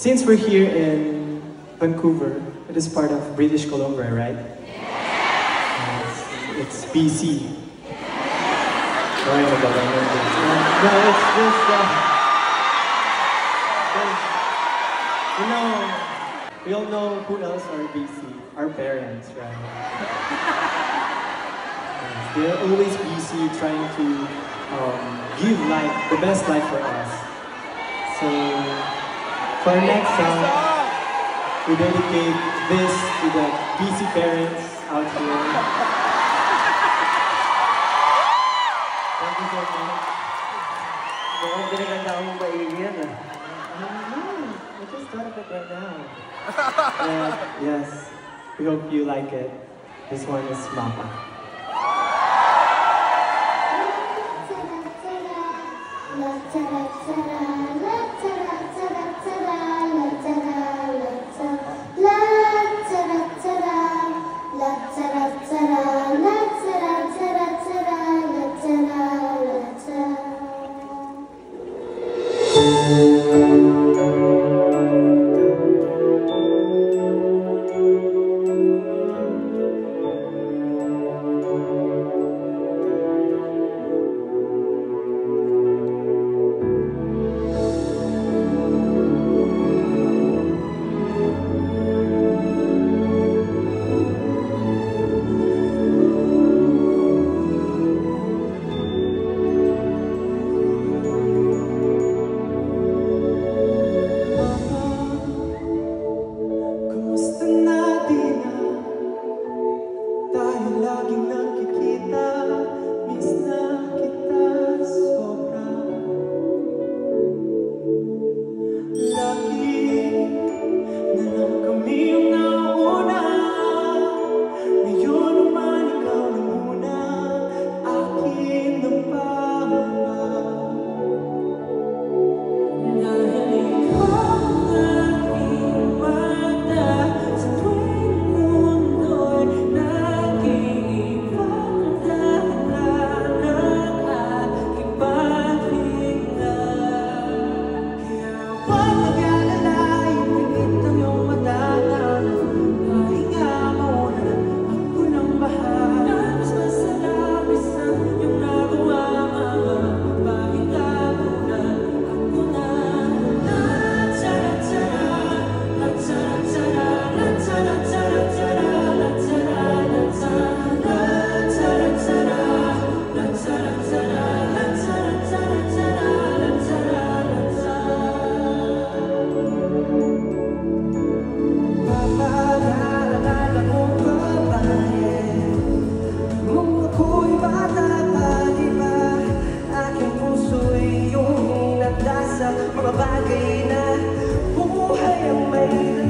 Since we're here in Vancouver, it is part of British Columbia, right? It's BC. Sorry about that. No, it's just you know, we all know who else are BC. Our parents, right? They're always busy trying to give life, the best life for us. So, for our next song, we dedicate this to the busy parents out here. Thank you so much. Mukhang pinaganda akong maingyan ah. I just thought of it right now. Yes, we hope you like it. This one is Mapa. Mga bagay na buhay ang may